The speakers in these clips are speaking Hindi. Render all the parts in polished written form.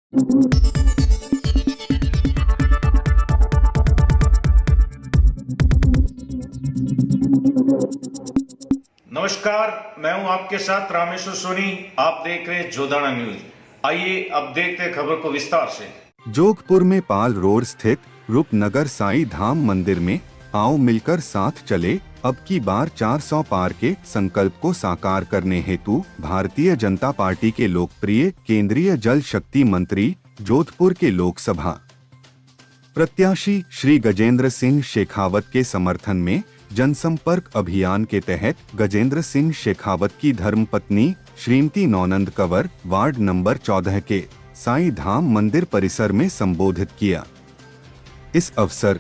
नमस्कार, मैं हूं आपके साथ रामेश्वर सोनी। आप देख रहे हैं जोधाना न्यूज। आइए अब देखते हैं खबर को विस्तार से। जोधपुर में पाल रोड स्थित रूपनगर साईं धाम मंदिर में आओ मिलकर साथ चले, अब की बार 400 पार के संकल्प को साकार करने हेतु भारतीय जनता पार्टी के लोकप्रिय केंद्रीय जल शक्ति मंत्री जोधपुर के लोकसभा प्रत्याशी श्री गजेंद्र सिंह शेखावत के समर्थन में जनसंपर्क अभियान के तहत गजेंद्र सिंह शेखावत की धर्मपत्नी श्रीमती नौनंद कंवर वार्ड नंबर 14 के साईं धाम मंदिर परिसर में संबोधित किया। इस अवसर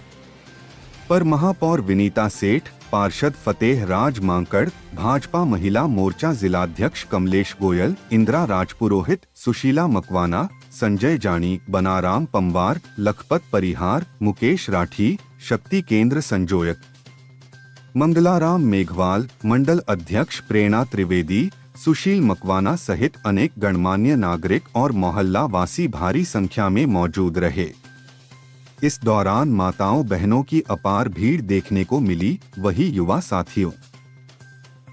पर महापौर विनीता सेठ, पार्षद फतेह राज मांकड़, भाजपा महिला मोर्चा जिलाध्यक्ष कमलेश गोयल, इंदिरा राजपुरोहित, सुशीला मकवाना, संजय जानी, बनाराम पंवार, लखपत परिहार, मुकेश राठी, शक्ति केंद्र संजोयक मंगलाराम मेघवाल, मंडल अध्यक्ष प्रेरणा त्रिवेदी, सुशील मकवाना सहित अनेक गणमान्य नागरिक और मोहल्ला वासी भारी संख्या में मौजूद रहे। इस दौरान माताओं बहनों की अपार भीड़ देखने को मिली। वही युवा साथियों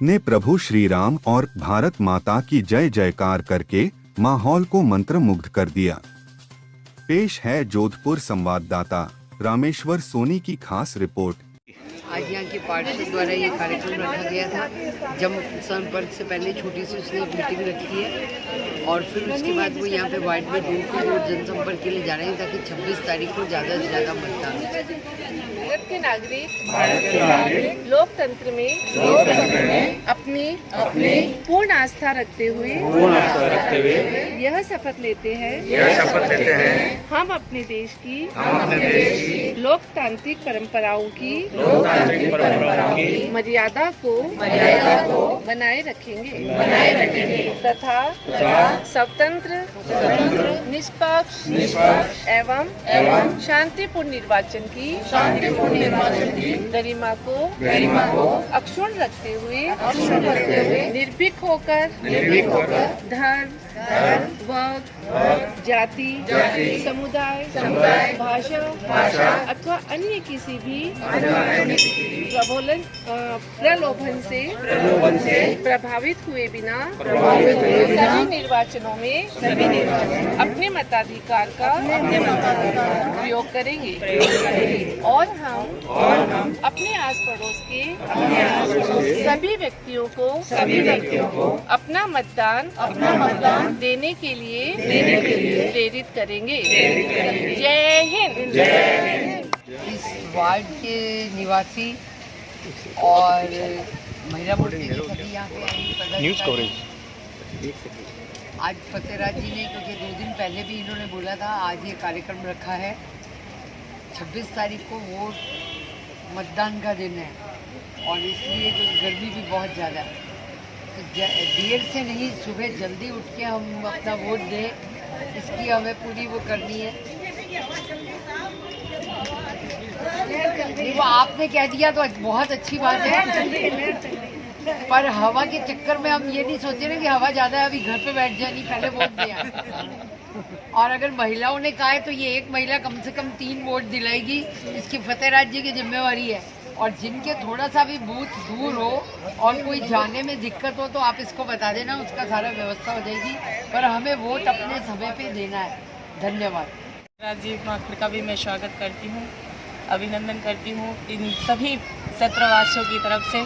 ने प्रभु श्री राम और भारत माता की जय जयकार करके माहौल को मंत्रमुग्ध कर दिया। पेश है जोधपुर संवाददाता रामेश्वर सोनी की खास रिपोर्ट। आज यहाँ के पार्षद द्वारा ये कार्यक्रम रखा गया था। जब संपर्क से पहले छोटी सी उसने एक मीटिंग रखी है और फिर उसके बाद वो यहाँ पे वार्ड में डोर जनसंपर्क के लिए जा रहे हैं ताकि 26 तारीख को ज़्यादा से ज़्यादा मतदान हो। भारत के नागरिक लोकतंत्र में अपनी पूर्ण आस्था रखते हुए यह शपथ लेते हैं हम अपने देश की लोकतांत्रिक परंपराओं की मर्यादा को बनाए रखेंगे तथा स्वतंत्र निष्पक्ष एवं शांतिपूर्ण निर्वाचन की गरिमा को अक्षुण्ण रखते हुए निर्भीक होकर धर्म, वर्ग, जाति, समुदाय, भाषा अथवा अन्य किसी भी प्रलोभन से प्रभावित हुए बिना सभी निर्वाचनों में अपने मताधिकार का उपयोग करेंगे और हम अपने आस पड़ोस के सभी व्यक्तियों को अपना मतदान देने के लिए प्रेरित करेंगे। जय हिंद। इस वार्ड के निवासी और महिला मोर्चे के सभी यहाँ पे न्यूज़ कवरेज आज फतेहराज जी ने, क्योंकि 2 दिन पहले भी इन्होंने बोला था, आज ये कार्यक्रम रखा है। 26 तारीख को वोट मतदान का दिन है और इसलिए जो गर्मी भी बहुत ज़्यादा है तो देर से नहीं, सुबह जल्दी उठ के हम अपना वोट दें, इसकी हमें पूरी वो करनी है। वो आपने कह दिया तो बहुत अच्छी बात है, पर हवा के चक्कर में हम ये नहीं सोचे ना कि हवा ज़्यादा है अभी घर पे बैठ जाए, नहीं पहले वोट दिया। और अगर महिलाओं ने कहा है तो ये एक महिला कम से कम 3 वोट दिलाएगी, इसकी फतेहराज जी की जिम्मेवारी है। और जिनके थोड़ा सा भी बूथ दूर हो और कोई जाने में दिक्कत हो तो आप इसको बता देना, उसका सारा व्यवस्था हो जाएगी, पर हमें वोट अपने समय पे देना है। धन्यवाद। राजीव माकड़ का भी मैं स्वागत करती हूँ, अभिनंदन करती हूँ इन सभी क्षेत्रवासियों की तरफ से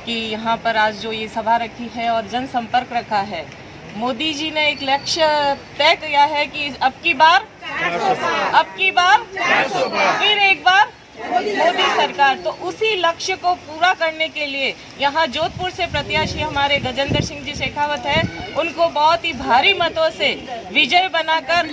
कि यहाँ पर आज जो ये सभा रखी है और जनसंपर्क रखा है। मोदी जी ने एक लक्ष्य तय किया है कि अब की बार फिर एक बार मोदी सरकार, तो उसी लक्ष्य को पूरा करने के लिए यहाँ जोधपुर से प्रत्याशी हमारे गजेंद्र सिंह जी शेखावत है, उनको बहुत ही भारी मतों से विजय बनाकर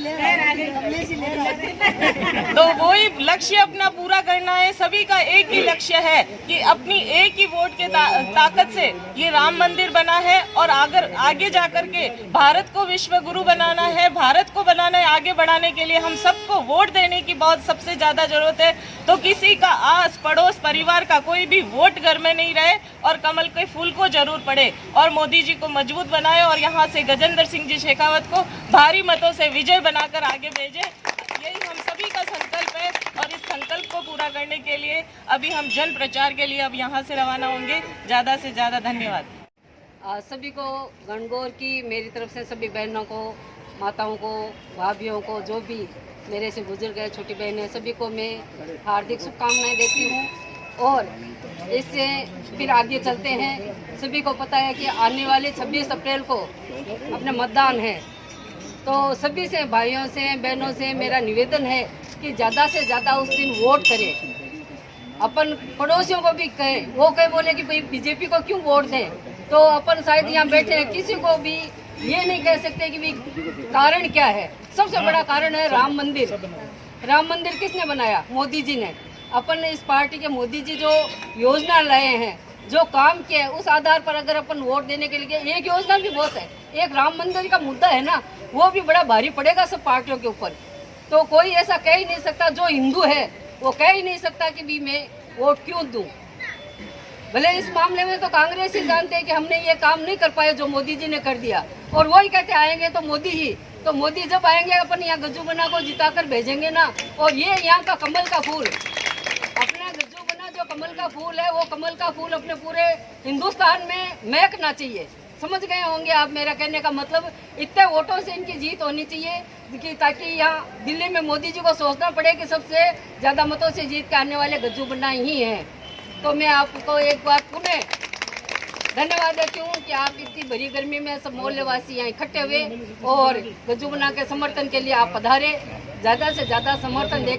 तो वही लक्ष्य अपना पूरा करना है। सभी का एक ही लक्ष्य है कि अपनी एक ही वोट के ताकत से ये राम मंदिर बना है और आगे जाकर के भारत को विश्व गुरु बनाना है, भारत को बनाना है आगे बढ़ाने के लिए हम सबको वोट देने की बहुत सबसे ज़्यादा ज़रूरत है। तो किसी का आस पड़ोस परिवार का कोई भी वोट घर में नहीं रहे और कमल के फूल को जरूर पड़े और मोदी जी को मजबूत बनाए और यहाँ से गजेंद्र सिंह जी शेखावत को भारी मतों से विजय बनाकर आगे भेजे। यही हम सभी का संकल्प है और इस संकल्प को पूरा करने के लिए अभी हम जन प्रचार के लिए अब यहाँ से रवाना होंगे। ज़्यादा से ज़्यादा धन्यवाद। सभी को गणगौर की मेरी तरफ से सभी बहनों को, माताओं को, भाभीयों को, जो भी मेरे से बुजुर्ग है, छोटी बहनें, सभी को मैं हार्दिक शुभकामनाएं देती हूँ। और इससे फिर आगे चलते हैं। सभी को पता है कि आने वाले 26 अप्रैल को अपना मतदान है, तो सभी से, भाइयों से, बहनों से मेरा निवेदन है कि ज़्यादा से ज़्यादा उस दिन वोट करें। अपन पड़ोसियों को भी कहें, वो कहे बोले कि भाई बीजेपी को क्यों वोट दें, तो अपन शायद यहाँ बैठे हैं, किसी को भी ये नहीं कह सकते कि भाई कारण क्या है। सबसे बड़ा कारण है राम मंदिर। राम मंदिर किसने बनाया? मोदी जी ने। अपन इस पार्टी के मोदी जी जो योजना लाए हैं, जो काम किए हैं, उस आधार पर अगर अपन वोट देने के लिए, एक योजना भी बहुत है, एक राम मंदिर का मुद्दा है ना, वो भी बड़ा भारी पड़ेगा सब पार्टियों के ऊपर। तो कोई ऐसा कह ही नहीं सकता, जो हिंदू है वो कह ही नहीं सकता कि भी मैं वोट क्यों दूं। भले इस मामले में तो कांग्रेस ही जानते हैं कि हमने ये काम नहीं कर पाए जो मोदी जी ने कर दिया, और वही कहते आएंगे तो मोदी ही। तो मोदी जब आएंगे अपन यहाँ गज्जू बना को जिताकर भेजेंगे ना, और ये यहाँ का कमल का फूल, अपना गज्जू बना जो कमल का फूल है, वो कमल का फूल अपने पूरे हिंदुस्तान में महकना चाहिए। समझ गए होंगे आप मेरा कहने का मतलब। इतने वोटों से इनकी जीत होनी चाहिए कि ताकि यहाँ दिल्ली में मोदी जी को सोचना पड़े कि सबसे ज़्यादा मतों से जीत के आने वाले गज्जू बन्ना ही हैं। तो मैं आपको एक बार पुनः धन्यवाद देती हूँ कि आप इतनी भरी गर्मी में सब मोहल्लेवासी यहाँ इकट्ठे हुए और गज्जू बन्ना के समर्थन के लिए आप पधारे। ज़्यादा से ज़्यादा समर्थन दे